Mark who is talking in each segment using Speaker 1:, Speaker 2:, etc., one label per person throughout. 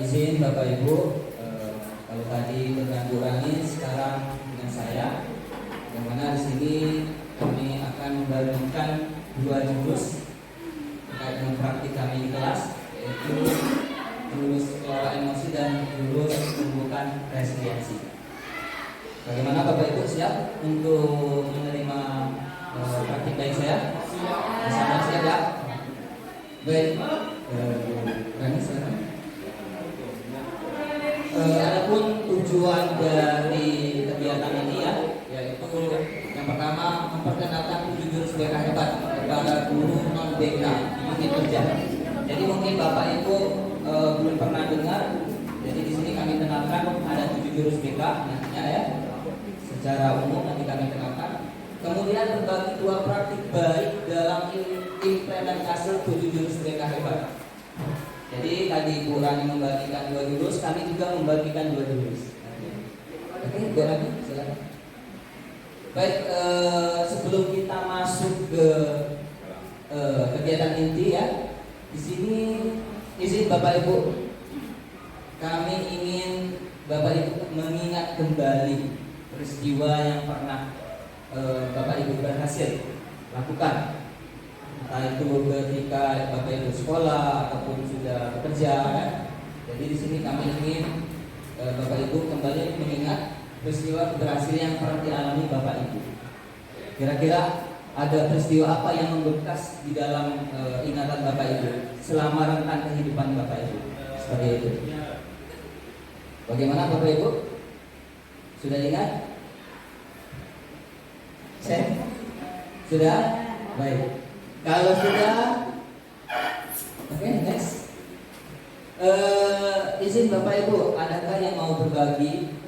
Speaker 1: Izin Bapak Ibu, kalau tadi dengan Bu Rani, sekarang dengan saya, yang mana di sini kami akan membagikan dua jurus terkait dengan praktik kami di kelas, yaitu jurus kelola emosi dan jurus tumbukan resiliensi. Bagaimana Bapak Ibu, siap untuk menerima praktik baik saya? Bersama siap ya? Baik, Rani silakan. Adapun tujuan dari kegiatan ini yaitu yang pertama memperkenalkan 7 jurus BK hebat kepada guru non BK di unit kerja. Jadi mungkin Bapak Ibu belum pernah dengar. Jadi di sini kami kenalkan ada 7 jurus BK nantinya ya. Secara umum nanti kami kenalkan. Kemudian berbagi 2 praktik baik dalam implementasi 7 jurus BK hebat. Jadi tadi Bu Rani membagikan 2 jurus, kami juga membagikan 2 jurus. Oke, Bu Rani, silakan. Baik, sebelum kita masuk ke kegiatan inti ya, di sini izin Bapak Ibu, kami ingin Bapak Ibu mengingat kembali peristiwa yang pernah Bapak Ibu berhasil lakukan. Entah itu ketika Bapak Ibu sekolah ataupun sudah bekerja kan. Jadi di sini kami ingin Bapak Ibu kembali mengingat peristiwa keberhasilan yang pernah dialami Bapak Ibu. Kira-kira ada peristiwa apa yang membekas di dalam ingatan Bapak Ibu selama rentang kehidupan Bapak Ibu? Seperti itu. Bagaimana Bapak Ibu? Sudah ingat? Sudah? Baik. Kalau sudah, oke, next. Izin Bapak Ibu, adakah yang mau berbagi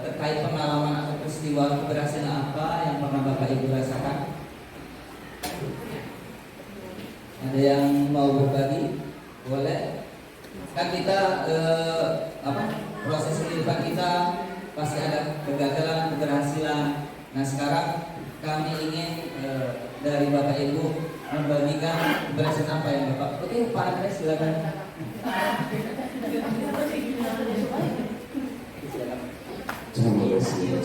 Speaker 1: terkait pengalaman atau peristiwa keberhasilan apa yang pernah Bapak Ibu rasakan? Ada yang mau berbagi? Boleh. Kan kita proses kehidupan kita pasti ada kegagalan, keberhasilan. Nah sekarang kami ingin dari Bapak Ibu membagikan keberhasilan apa yang Bapak. Oke, Pak Andres silakan.
Speaker 2: Terima kasih.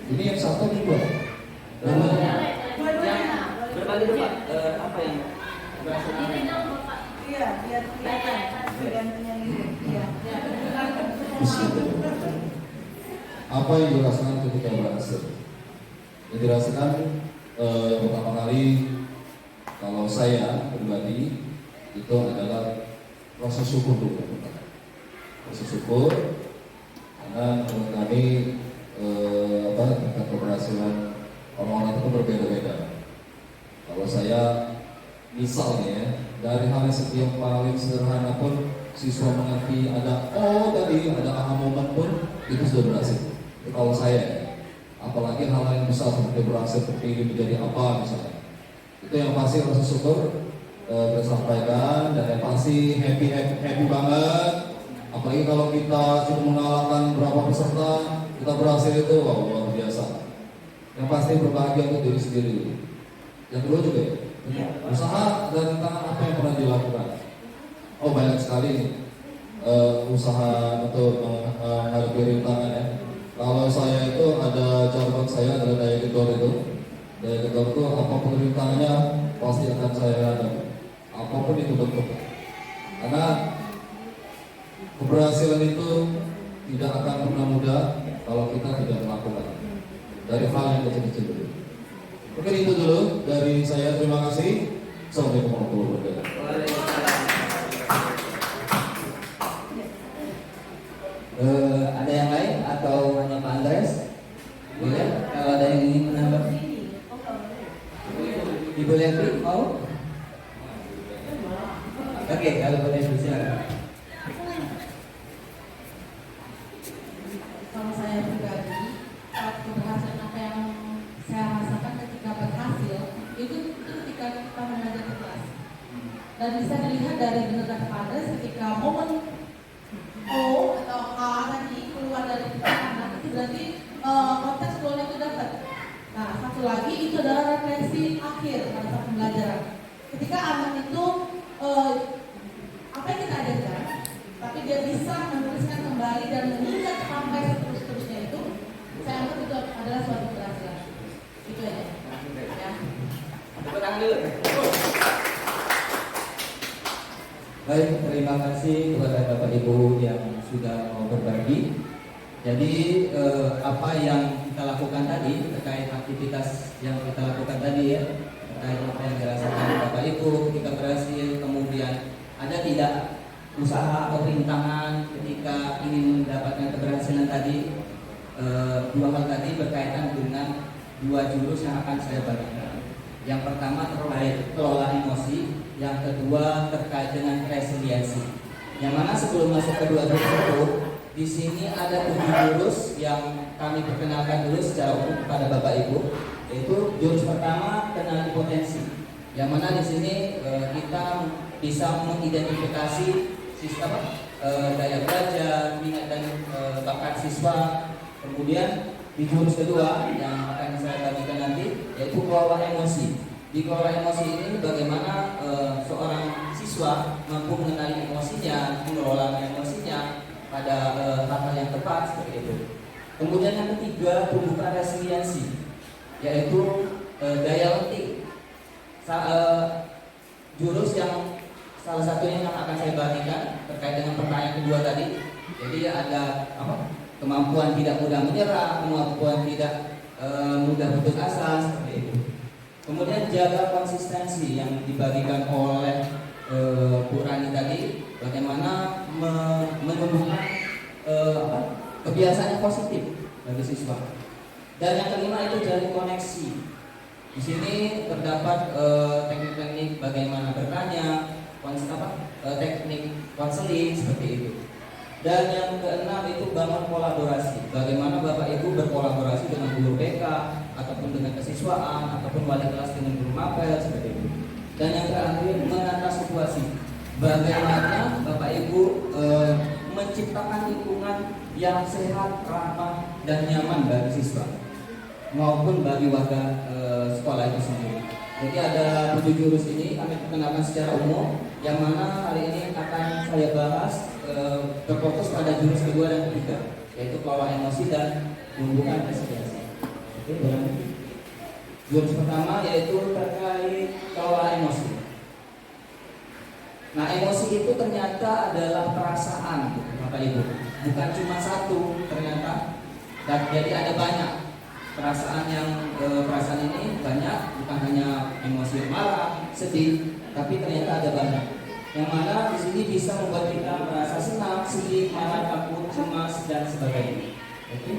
Speaker 2: Ini yang satu nih Pak.
Speaker 1: Berbagi dulu Pak, apa yang keberhasilan?
Speaker 3: Iya, biar kelihatan gantinya ini. Iya.
Speaker 2: Apa yang dirasakan ketika berhasil? Yang dirasakan pertama kali kalau saya pribadi itu adalah rasa syukur dulu. Rasa syukur karena menurut kami tingkat keberhasilan orang-orang itu berbeda-beda. Kalau saya misalnya ya, dari hal yang paling sederhana pun siswa mengerti ada tadi ada aha moment pun itu sudah berhasil. Itu kalau saya, apalagi hal yang besar seperti berhasil terpilih menjadi apa misalnya, itu yang pasti rasa syukur tersampaikan dan yang pasti happy banget. Apalagi kalau kita sudah mengalahkan berapa peserta, kita berhasil itu luar biasa. Yang pasti berbahagia untuk diri sendiri. Yang kedua juga ya, usaha dan tantangan apa yang pernah dilakukan. Banyak sekali usaha untuk menghadapi rintangan ya. Kalau saya itu ada jargon saya adalah daya gedor itu. Daya gedor itu apapun rintangannya pasti akan saya hadapi. Apapun itu bentuk. Karena keberhasilan itu tidak akan pernah mudah kalau kita tidak melakukan dari hal yang kecil-kecil dulu. Oke, itu dulu dari saya. Terima kasih. Assalamualaikum warahmatullahi wabarakatuh.
Speaker 1: Ada yang lain atau hanya Pak Andres? Boleh? Kalau ada yang ingin menambah? Ibu Levi mau? Oke, kalau boleh silakan.
Speaker 3: Kalau saya pribadi, keberhasilan apa yang saya rasakan ketika berhasil itu ketika kita mengajar di kelas. Dan bisa dilihat dari benar kepada ketika momen O atau A tadi keluar dari anak itu berarti konteks goalnya itu dapat. Nah, satu lagi itu adalah refleksi akhir pada saat pembelajaran. Ketika anak itu apa yang kita dia bisa menuliskan kembali dan mengingat sampai seterusnya itu, saya anggap itu adalah suatu keberhasilan. Itu ya. Ya.
Speaker 1: Tepuk tangan dulu.
Speaker 4: Baik, terima kasih kepada Bapak Ibu yang sudah mau berbagi. Jadi apa yang kita lakukan tadi terkait aktivitas yang kita lakukan tadi ya, terkait apa yang dirasakan Bapak Ibu ketika berhasil, kemudian ada tidak usaha atau rintangan ketika ingin mendapatkan keberhasilan tadi. Dua hal tadi berkaitan dengan dua jurus yang akan saya bagikan. Yang pertama terkait kelola emosi, yang kedua terkait dengan resiliensi. Yang mana sebelum masuk ke dua jurus itu, di sini ada 7 jurus yang kami perkenalkan dulu secara umum kepada Bapak Ibu. Yaitu jurus pertama kenali potensi. Yang mana di sini kita bisa mengidentifikasi sistem daya belajar, minat dan bakat siswa. Kemudian di jurus kedua yang akan saya bagikan nanti yaitu kelola emosi. Di kelola emosi ini bagaimana seorang siswa mampu mengenali emosinya, mengelola emosinya pada hal-hal yang tepat seperti itu. Kemudian yang ketiga tumbuhkan resiliensi, yaitu daya lentik. Jurus yang salah satunya yang akan saya bagikan terkait dengan pertanyaan kedua tadi. Jadi ada kemampuan tidak mudah menyerah, kemampuan tidak mudah putus asa seperti itu. Kemudian jaga konsistensi yang dibagikan oleh Bu Rani tadi, bagaimana menumbuhkan kebiasaan yang positif bagi siswa. Dan yang kelima itu jalin koneksi. Di sini terdapat teknik-teknik bagaimana bertanya, teknik konseling seperti itu. Dan yang keenam itu bangun kolaborasi. Bagaimana Bapak Ibu berkolaborasi dengan guru BK ataupun dengan kesiswaan ataupun wali kelas dengan guru mapel seperti itu. Dan yang terakhir menata situasi. Bagaimana Bapak Ibu menciptakan lingkungan yang sehat, ramah dan nyaman bagi siswa maupun bagi warga sekolah itu sendiri. Jadi ada 7 jurus ini kami perkenalkan secara umum, yang mana hari ini akan saya bahas berfokus pada jurus kedua dan ketiga, yaitu kelola emosi dan tumbuhkan resiliensi. Oke, berlanjut. Jurus pertama yaitu terkait kelola emosi. Nah, emosi itu ternyata adalah perasaan, Bapak Ibu, bukan cuma satu ternyata. Dan jadi ada banyak perasaan ini banyak, bukan hanya emosi marah, sedih, tapi ternyata ada banyak. Yang mana di sini bisa membuat kita merasa senang, sedih, marah, takut, cemas dan sebagainya. Oke.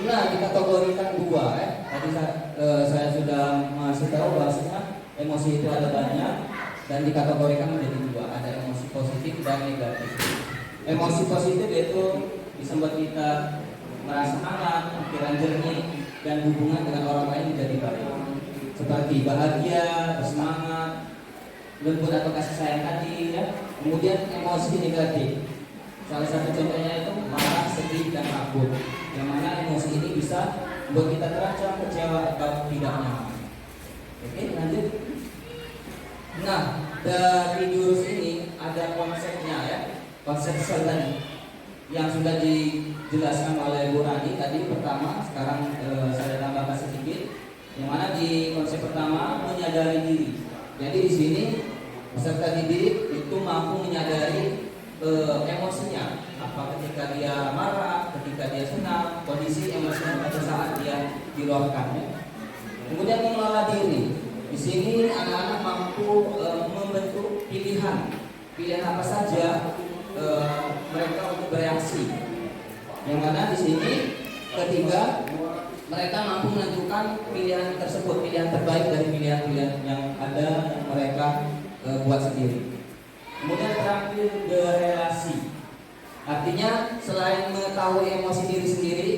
Speaker 4: Nah, dikategorikan dua ya. Tadi saya sudah masih tahu bahwasanya emosi itu ada banyak dan dikategorikan menjadi dua, ada emosi positif dan negatif. Emosi positif itu bisa membuat kita merasa hangat, pikiran jernih, dan hubungan dengan orang lain menjadi baik. Seperti bahagia, bersemangat, lembut atau kasih sayang tadi ya. Kemudian emosi negatif. Salah satu contohnya itu marah, sedih, dan takut. Yang mana emosi ini bisa membuat kita terancam, kecewa atau tidak nyaman. Oke, lanjut. Nah, dari jurus ini ada konsepnya ya. Konsep selen yang sudah dijelaskan oleh Bu Rani tadi pertama, sekarang saya tambahkan sedikit. Yang mana di konsep pertama menyadari diri. Jadi di sini peserta didik itu mampu menyadari emosinya, apa ketika dia marah, ketika dia senang, kondisi emosinya pada saat dia diluapkan. Kemudian mengelola diri. Di sini anak-anak mampu membentuk pilihan apa saja mereka untuk bereaksi. Yang mana di sini ketiga mereka mampu menentukan pilihan tersebut, pilihan terbaik dari pilihan-pilihan yang ada yang mereka buat sendiri. Kemudian terakhir berelasi. Artinya selain mengetahui emosi diri sendiri,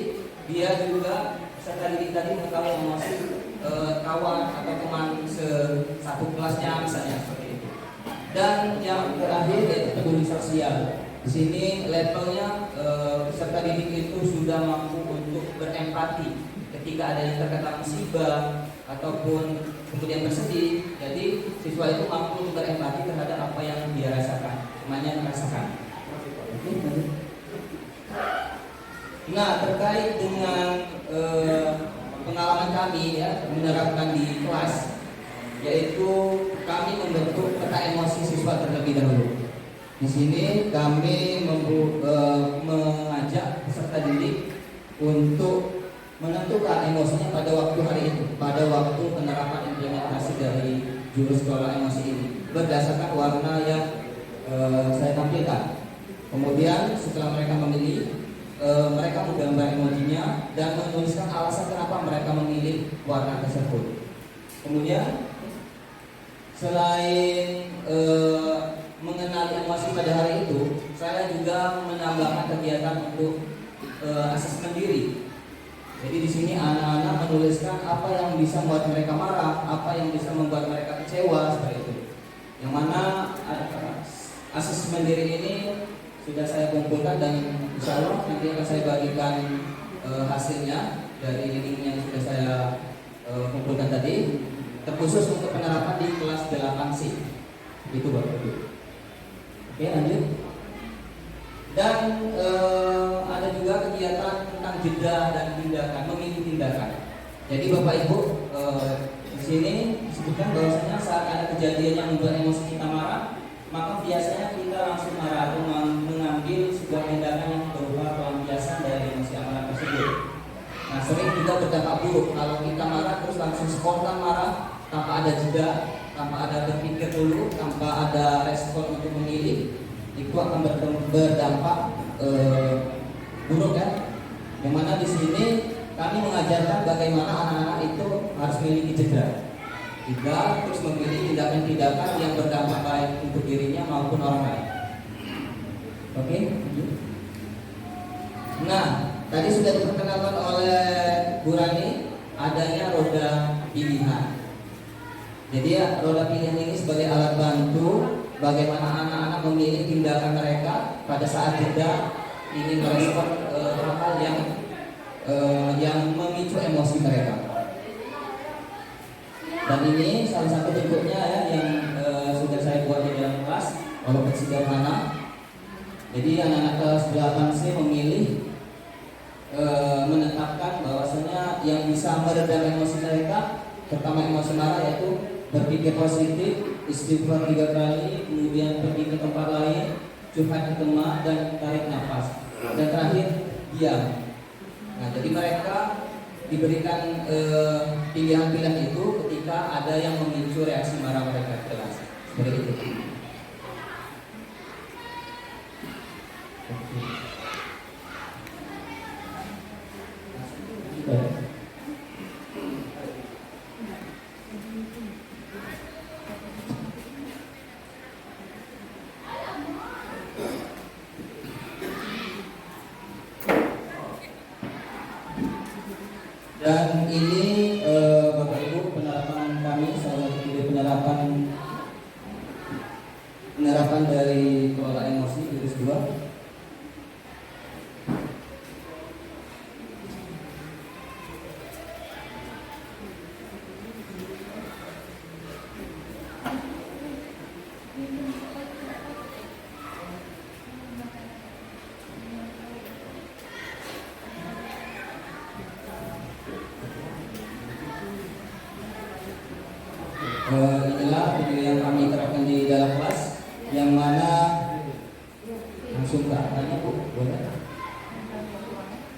Speaker 4: dia juga peserta didik tadi mengetahui emosi kawan atau teman satu kelasnya misalnya seperti itu. Dan yang terakhir yaitu peduli sosial. Di sini levelnya peserta didik itu sudah mampu untuk berempati ketika ada yang terkena musibah ataupun kemudian bersedih. Jadi siswa itu mampu untuk berempati terhadap apa yang dia rasakan, temannya merasakan. Oke, lanjut. Nah, terkait dengan pengalaman kami ya menerapkan di kelas, yaitu kami membentuk peta emosi siswa terlebih dahulu. Di sini kami mengajak peserta didik untuk menentukan emosinya pada waktu hari itu, pada waktu penerapan implementasi dari jurus kelola emosi ini berdasarkan warna yang saya tampilkan. Kemudian setelah mereka memilih, mereka menggambar emojinya dan menuliskan alasan kenapa mereka memilih warna tersebut. Kemudian selain mengenali emosi pada hari itu, saya juga menambahkan kegiatan untuk asesmen diri. Jadi di sini anak-anak menuliskan apa yang bisa membuat mereka marah, apa yang bisa membuat mereka kecewa, seperti itu. Yang mana asesmen diri ini sudah saya kumpulkan dan insya Allah nanti akan saya bagikan hasilnya dari link yang sudah saya kumpulkan tadi, terkhusus untuk penerapan di kelas 8C. Itu Bapak Ibu. Oke, lanjut. Dan ada juga kegiatan tentang jeda dan tindakan, memilih tindakan. Jadi Bapak Ibu di sini disebutkan bahwasanya saat ada kejadian yang membuat emosi kita marah, maka biasanya kita langsung marah atau mengambil sebuah tindakan yang berupa pelampiasan dari emosi amarah tersebut. Nah, sering juga berdampak buruk kalau kita marah terus langsung spontan marah tanpa ada jeda, tanpa ada berpikir dulu, tanpa ada respon untuk memilih, itu akan berdampak buruk ya. Yang mana di sini kami mengajarkan bagaimana anak-anak itu harus memiliki jeda, tidak terus memilih tindakan-tindakan yang berdampak baik untuk dirinya maupun orang lain. Oke. Nah, tadi sudah diperkenalkan oleh Bu Rani adanya roda pilihan. Jadi ya, roda pilihan ini sebagai alat bantu bagaimana anak-anak memilih tindakan mereka pada saat jeda ingin merespon hal-hal yang memicu emosi mereka. Dan ini salah satu bentuknya ya yang sudah saya buat di dalam kelas, walaupun sederhana. Jadi anak-anak kelas 8C memilih menetapkan bahwasanya yang bisa meredam emosi mereka, pertama emosi marah, yaitu berpikir positif, istighfar 3 kali, kemudian pergi ke tempat lain, curhat ke teman, dan tarik nafas. Dan terakhir diam. Nah, jadi mereka diberikan pilihan-pilihan itu ketika ada yang memicu reaksi marah mereka di kelas. Seperti itu. Dan ini Bapak Ibu penerapan kami, salah satu video penerapan dari kelola emosi jurus 2. Inilah video yang kami terapkan di dalam kelas, yang mana langsung ke arahnya Bu, boleh.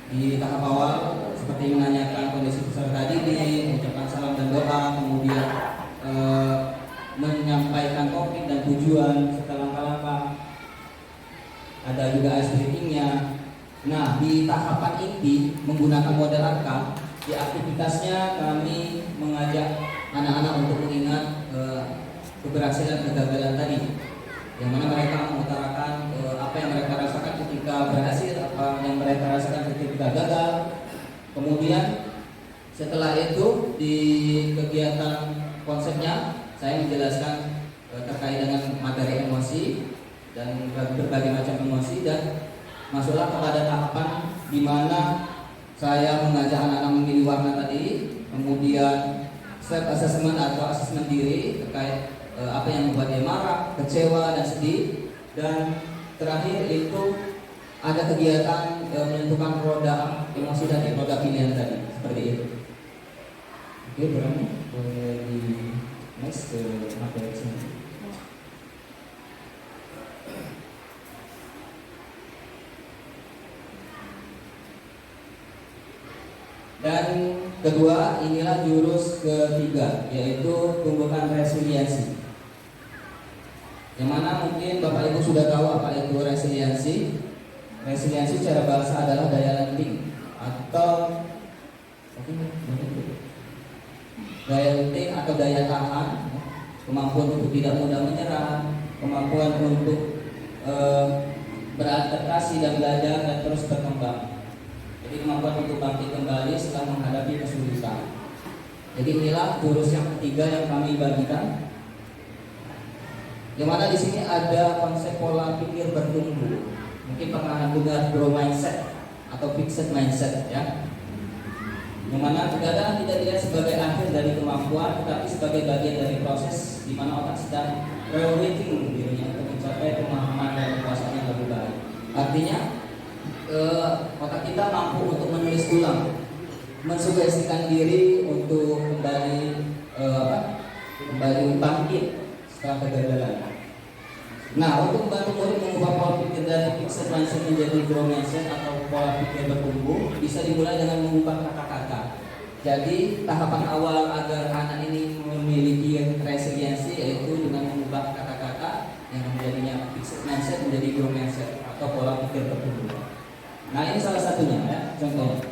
Speaker 4: Di tahap awal seperti menanyakan kondisi peserta tadi, mengucapkan salam dan doa, kemudian menyampaikan topik dan tujuan serta langkah-langkah. Ada juga ice breaking-nya. Nah, di tahapan inti menggunakan model angka, di aktivitasnya kami mengajak anak-anak untuk mengingat keberhasilan kegagalan tadi, yang mana mereka mengutarakan apa yang mereka rasakan ketika berhasil, apa yang mereka rasakan ketika gagal. Kemudian setelah itu di kegiatan konsepnya saya menjelaskan terkait dengan materi emosi dan berbagai macam emosi, dan masuklah kepada tahapan di mana saya mengajak anak-anak memilih warna tadi, kemudian self assessment atau asesmen diri terkait apa yang membuat dia marah, kecewa dan sedih. Dan terakhir itu ada kegiatan menentukan roda emosi tadi, roda pilihan tadi, seperti itu. Oke, berani boleh di next ke materi sini. Dan kedua, inilah jurus ketiga, yaitu tumbuhkan resiliensi. Yang mana mungkin Bapak Ibu sudah tahu apa itu resiliensi. Resiliensi secara bahasa adalah daya lenting atau daya lenting atau daya tahan, kemampuan untuk tidak mudah menyerah, kemampuan untuk beradaptasi dan belajar dan terus berkembang. Jadi kemampuan untuk bangkit kembali setelah menghadapi kesulitan. Jadi inilah jurus yang ketiga yang kami bagikan. Yang mana di sini ada konsep pola pikir bertumbuh. Mungkin pernah dengar growth mindset atau fixed mindset ya. Yang mana keadaan tidak dilihat sebagai akhir dari kemampuan, tetapi sebagai bagian dari proses di mana otak sedang reweighting dirinya untuk mencapai pemahaman dan kekuasaan yang lebih baik. Artinya otak kita mampu untuk menulis ulang, mensugestikan diri untuk kembali bangkit setelah kegagalan. Nah, untuk membantu murid mengubah pola pikir dari fixed mindset menjadi growth mindset atau pola pikir bertumbuh, bisa dimulai dengan mengubah kata-kata. Jadi tahapan awal agar anak ini memiliki resiliensi yaitu dengan mengubah kata-kata yang menjadinya fixed mindset menjadi growth mindset atau pola pikir bertumbuh. Nah, ini salah satunya ya, contohnya.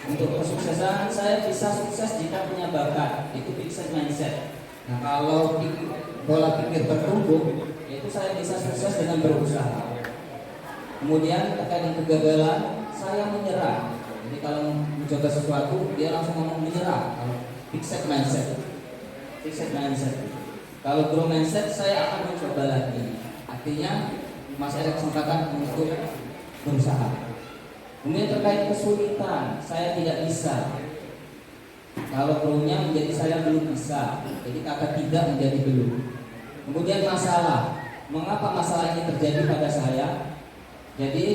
Speaker 4: Untuk kesuksesan, saya bisa sukses jika punya bakat, itu fixed mindset. Nah, kalau pola pikir bertumbuh, yaitu saya bisa sukses dengan berusaha. Kemudian terkait dengan kegagalan, saya menyerah. Jadi kalau mencoba sesuatu, dia langsung ngomong menyerah. Kalau fixed mindset, Kalau growth mindset, saya akan mencoba lagi. Artinya masih ada kesempatan untuk berusaha. Kemudian terkait kesulitan, saya tidak bisa. Kalau belumnya menjadi saya belum bisa. Jadi kata tidak menjadi belum. Kemudian masalah, mengapa masalah ini terjadi pada saya? Jadi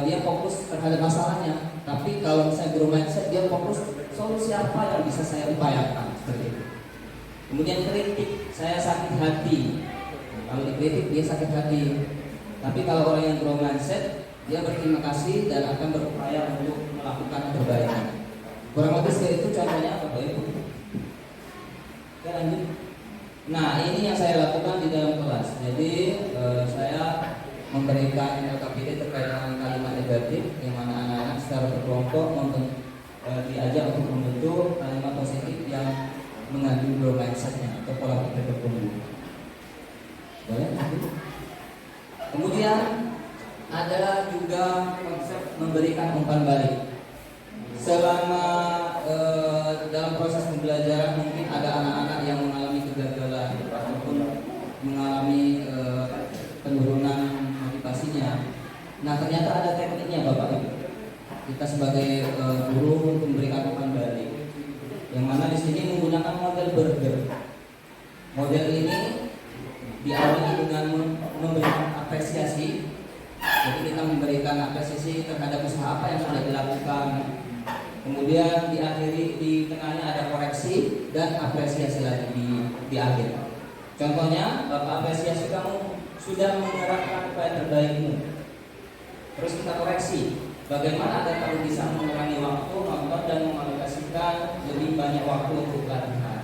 Speaker 4: dia fokus terhadap masalahnya. Tapi kalau misalnya growth mindset, dia fokus solusi apa yang bisa saya upayakan. Seperti itu. Kemudian kritik, saya sakit hati. Kalau dikritik dia sakit hati. Tapi kalau orang yang growth mindset, dia berterima kasih dan akan berupaya untuk melakukan perbaikan. Kurang lebih seperti itu contohnya Bapak Ibu. Oke, lanjut. Nah, ini yang saya lakukan di dalam kelas. Jadi saya memberikan LKPD terkait dengan kalimat negatif, yang mana anak-anak secara berkelompok diajak untuk membentuk kalimat positif yang mengandung growth mindset-nya atau pola pikir bertumbuh. Boleh? Kemudian ada juga konsep memberikan umpan balik. Selama dalam proses pembelajaran mungkin ada anak-anak yang mengalami kegagalan ataupun mengalami penurunan motivasinya. Nah, ternyata ada tekniknya Bapak Ibu. Kita sebagai guru memberikan umpan balik. Yang mana di sini menggunakan model burger. Model ini diawali dengan memberikan apresiasi. Jadi kita memberikan apresiasi terhadap usaha apa yang sudah dilakukan. Kemudian diakhiri di tengahnya ada koreksi dan apresiasi lagi di akhir. Contohnya, Bapak apresiasi kamu sudah mengerahkan upaya terbaikmu. Terus kita koreksi, bagaimana agar kamu bisa mengurangi waktu nonton dan mengalokasikan lebih banyak waktu untuk latihan.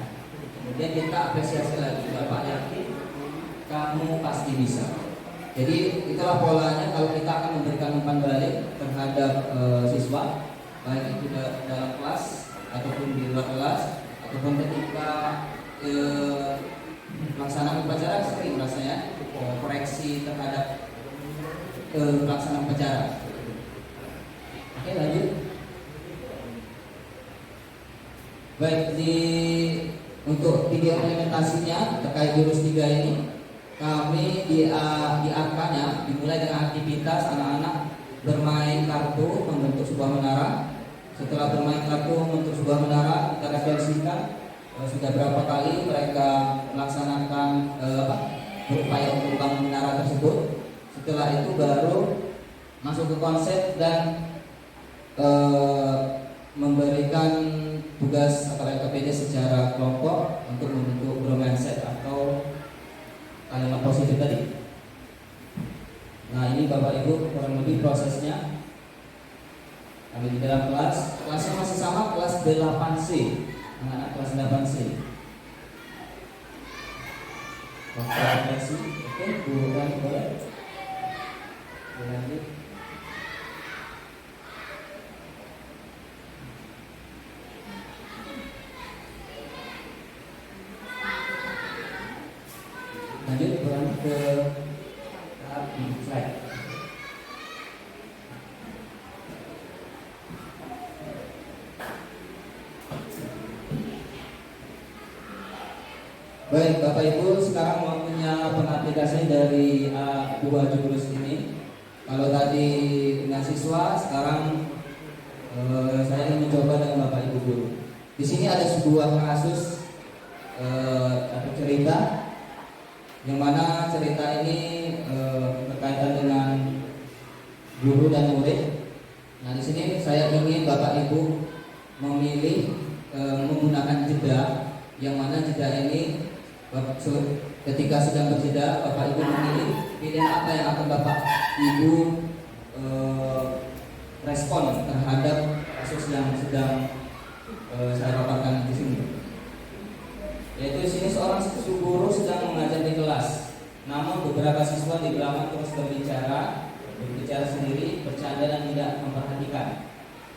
Speaker 4: Kemudian kita apresiasi lagi, Bapak yakin kamu pasti bisa. Jadi itulah polanya kalau kita akan memberikan umpan balik terhadap siswa, baik itu dalam kelas ataupun di luar kelas ataupun ketika pelaksanaan upacara sering rasanya koreksi terhadap pelaksanaan upacara. Oke, lanjut. Baik, untuk video implementasinya terkait jurus 3 ini, kami di arkannya dimulai dengan aktivitas anak-anak bermain kartu membentuk sebuah menara. Setelah bermain lakum untuk sebuah menara, kita refleksikan sudah berapa kali mereka melaksanakan berupaya untuk bangun menara tersebut. Setelah itu baru masuk ke konsep dan memberikan tugas KPD secara kelompok untuk membentuk growth mindset atau kalimat positif tadi. Nah, ini Bapak Ibu kurang lebih prosesnya. Kami di dalam kelasnya masih sama, kelas 8C, anak-anak kelas 8C. Konsentrasi, oke, bukan boleh. Lanjut. Lanjut berlanjut ke tahap slide. Baik, Bapak Ibu, sekarang waktunya pengaplikasian dari dua jurus ini. Kalau tadi dengan siswa, sekarang saya ingin mencoba dengan Bapak Ibu guru. Di sini ada sebuah kasus atau cerita, yang mana cerita ini berkaitan dengan guru dan murid. Nah, di sini saya ingin Bapak Ibu memilih menggunakan jeda, yang mana jeda ini ketika sedang berjeda, Bapak Ibu memilih pilihan apa yang akan Bapak Ibu respon terhadap kasus yang sedang saya paparkan di sini. Yaitu di sini seorang guru sedang mengajar di kelas, namun beberapa siswa di belakang terus berbicara sendiri, bercanda dan tidak memperhatikan.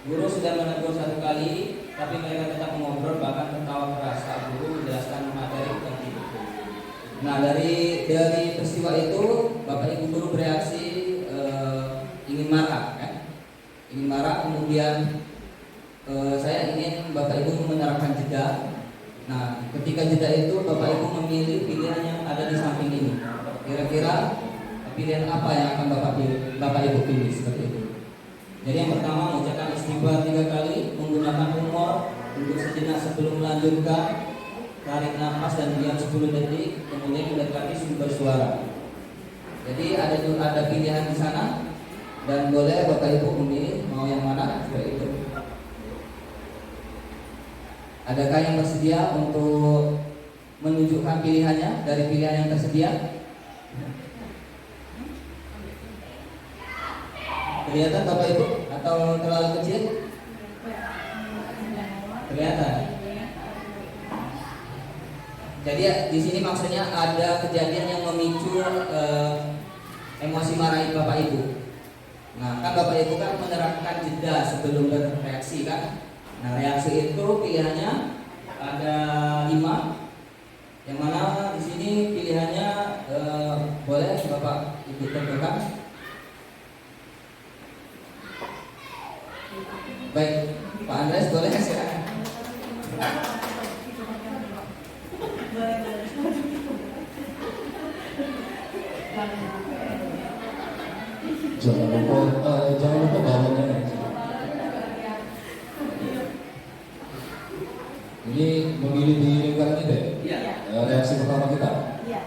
Speaker 4: Guru sudah menegur satu kali, tapi mereka tetap mengobrol, bahkan tertawa keras saat guru menjelaskan materi yang tidak. Nah, dari peristiwa itu Bapak Ibu guru bereaksi ingin marah, kan? Ingin marah, kemudian saya ingin Bapak Ibu menerapkan jeda. Nah, ketika jeda itu Bapak Ibu memilih pilihan yang ada di samping ini. Kira-kira pilihan apa yang akan Bapak Ibu pilih seperti itu? Jadi yang pertama, mengucapkan istighfar 3 kali, menggunakan humor untuk sejenak sebelum melanjutkan, tarik nafas dan diam 10 detik, kemudian mendekati sumber suara. Jadi ada pilihan di sana, dan boleh Bapak Ibu memilih mau yang mana seperti itu. Adakah yang bersedia untuk menunjukkan pilihannya dari pilihan yang tersedia? Kelihatan Bapak Ibu atau terlalu kecil? Kelihatan. Jadi di sini maksudnya ada kejadian yang memicu emosi marah Bapak Ibu. Nah, kan Bapak Ibu kan menerapkan jeda sebelum bereaksi, kan? Nah, reaksi itu pilihannya ada 5, yang mana di sini pilihannya boleh Bapak Ibu tentukan. Baik, Pak Andres boleh silakan.
Speaker 2: Jangan lupa bawanya. Ini memilih di lingkaran ini deh.
Speaker 4: Iya.
Speaker 2: Reaksi pertama kita.
Speaker 3: Iya.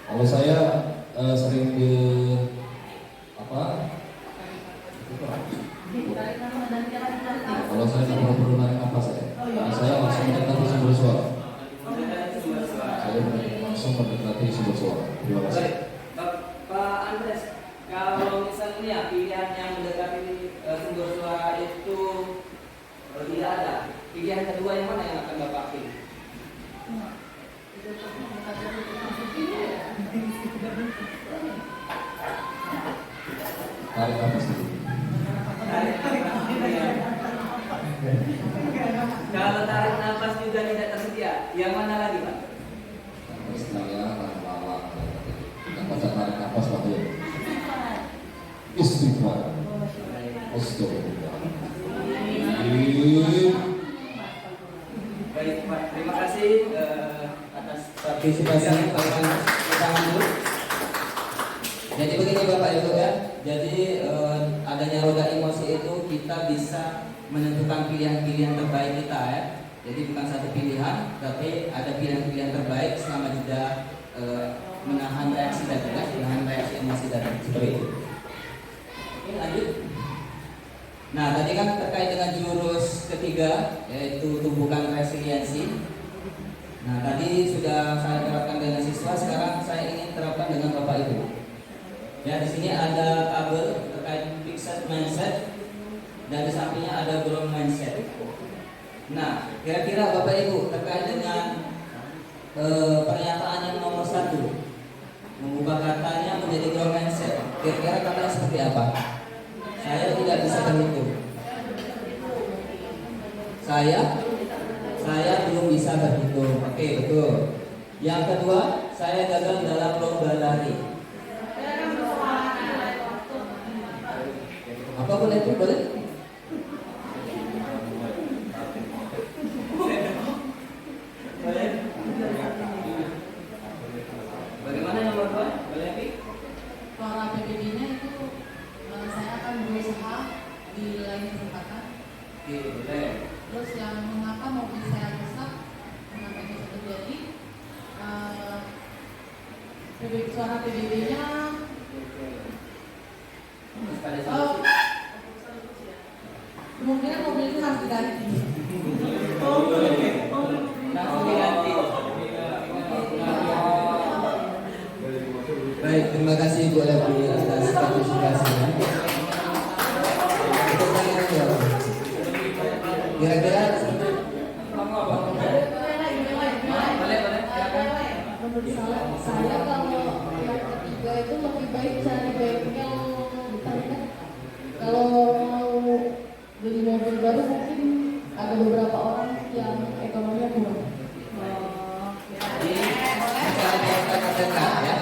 Speaker 2: Kalau saya sering di apa? Kalau saya tidak perlu narik nafas saya langsung mendekati sumber suara. Saya langsung mendekati sumber suara. Terima kasih.
Speaker 4: Baik, Pak Andres, kalau misalnya pilihan yang mendekati sumber suara itu tidak ada, pilihan kedua yang mana yang akan Bapak pilih?
Speaker 2: Tarik nafas dulu.
Speaker 4: Kalau tarik nafas juga tidak tersedia, yang mana lagi, Pak?
Speaker 2: Saya lama-lama yang baca tarik nafas Pak ya. Istighfar. Astagfirullah.
Speaker 4: Baik, Pak. Terima kasih atas partisipasinya, Pak Andres. Tangan dulu. Jadi begini Bapak Ibu ya. Jadi adanya roda emosi itu kita bisa menentukan pilihan-pilihan terbaik kita ya. Jadi bukan satu pilihan, tapi ada pilihan-pilihan terbaik selama jeda menahan reaksi tadi ya, menahan reaksi emosi tadi seperti itu. Oke, lanjut. Nah, tadi kan terkait dengan jurus ketiga yaitu tumbuhkan resiliensi. Nah, tadi sudah saya terapkan dengan siswa, sekarang saya ingin terapkan dengan Bapak Ibu. Ya, di sini ada tabel terkait fixed mindset dan di sampingnya ada growth mindset. Nah, kira-kira Bapak Ibu terkait dengan pernyataan yang nomor 1, mengubah katanya menjadi growth mindset, kira-kira katanya seperti apa? Saya tidak bisa berhitung. Saya belum bisa berhitung. Oke, betul. Yang kedua, saya gagal dalam lomba lari. Apa boleh itu? Boleh? Bagaimana nomor 2? Boleh, Pi?
Speaker 3: Suara PBB-nya itu saya akan berusaha di lain kesempatan.
Speaker 4: Oke, boleh.
Speaker 3: Terus yang mengapa mobil saya rusak, mengapa itu terjadi? Suara PBB-nya kemungkinan mobil itu harus diganti.
Speaker 4: Langsung diganti.
Speaker 1: Baik, terima kasih Bu Levi atas partisipasinya. Kira-kira
Speaker 3: Menurut saya kalau yang ketiga itu lebih baik cari bengkel internet. Kalau mau beli mobil baru mungkin ada beberapa orang yang ekonominya kurang.
Speaker 4: Jadi kita katakan ya,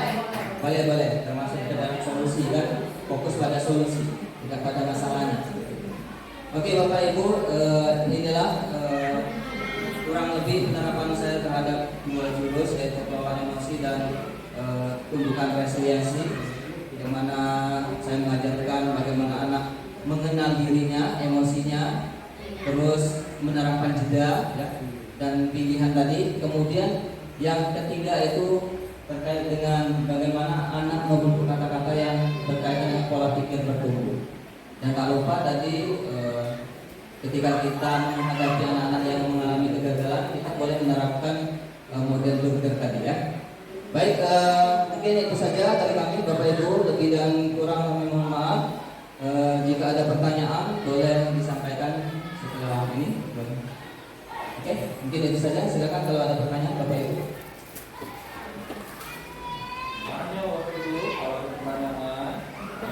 Speaker 4: boleh termasuk ke dalam solusi kan, fokus pada solusi bukan pada masalahnya. Oke Bapak Ibu, inilah kurang lebih penerapan saya terhadap dua jurus yaitu pengelolaan emosi dan tumbuhkan resiliensi, yang mana saya mengajarkan bagaimana anak mengenal dirinya, emosinya, terus menerapkan jeda ya, dan pilihan tadi. Kemudian yang ketiga itu terkait dengan bagaimana anak membentuk kata-kata yang berkaitan dengan pola pikir bertumbuh. Dan tak lupa tadi ketika kita menghadapi anak-anak yang mengalami kegagalan, kita boleh menerapkan model Burger tadi ya. Baik, mungkin itu saja dari kami Bapak Ibu, lebih dan kurang kami mohon maaf. Jika ada pertanyaan boleh disampaikan setelah ini. Oke, mungkin itu saja. Silakan kalau ada pertanyaan Bapak Ibu.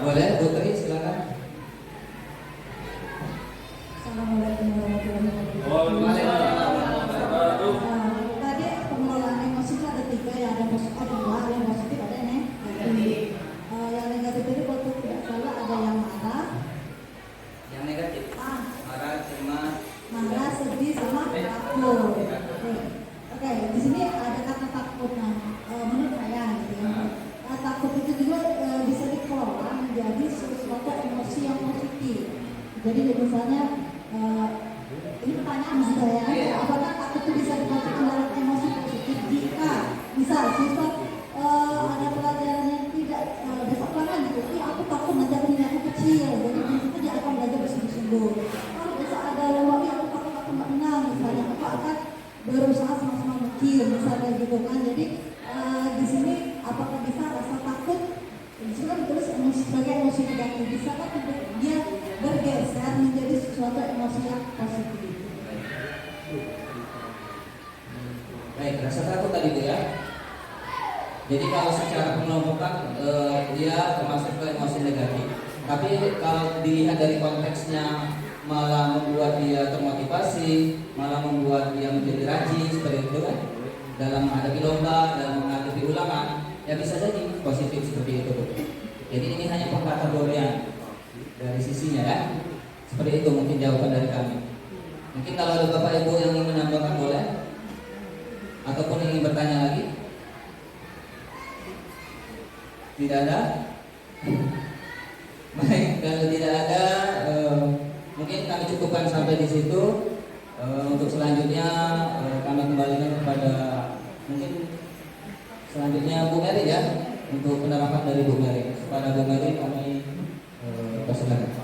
Speaker 4: Boleh, Putri silakan.
Speaker 5: Assalamualaikum warahmatullahi wabarakatuh. Tadi pengelolaan emosi itu ada 3 ya, ada positif, ada 2, ada yang positif, ada yang negatif. Yang negatif itu kalau tidak salah ada yang marah,
Speaker 4: Yang negatif, marah, cemas,
Speaker 5: marah, sedih, sama takut. Oke, di sini ada kata takut. Nah, menurut saya gitu ya, takut itu juga bisa dikelola menjadi sesuatu emosi yang positif. Jadi misalnya ini pertanyaan saya, apakah takut itu bisa dimasukkan dalam emosi positif jika misal siswa ada pelajaran yang tidak besok banget gitu, aku takut nanti aku kecil, jadi di situ dia akan belajar bersungguh-sungguh. Kalau besok ada lomba, aku takut aku menang misalnya, aku akan berusaha sama-sama mikir misalnya gitu kan. Jadi di sini apakah bisa rasa takut itu kan terus emosi sebagai emosi negatif, bisa kan dia bergeser menjadi sesuatu emosi yang positif.
Speaker 4: baik, rasa takut tadi Bu ya. Jadi kalau secara pengelompokan dia termasuk ke emosi negatif. Tapi kalau dilihat dari konteksnya malah membuat dia termotivasi, malah membuat dia menjadi rajin seperti itu kan. Dalam menghadapi lomba, dalam menghadapi ulangan, ya bisa jadi positif seperti itu. Jadi ini hanya pengkategorian dari sisinya ya. Seperti itu mungkin jawaban dari kami. Mungkin kalau ada Bapak Ibu yang ingin menambahkan boleh, ataupun ingin bertanya lagi. Tidak ada? Baik, kalau tidak ada mungkin kami cukup cukupkan sampai di situ. Untuk selanjutnya kami kembalikan kepada mungkin selanjutnya Bu Mary ya, untuk penerapan dari Bu Mary. Kepada Bu Mary kami persilakan.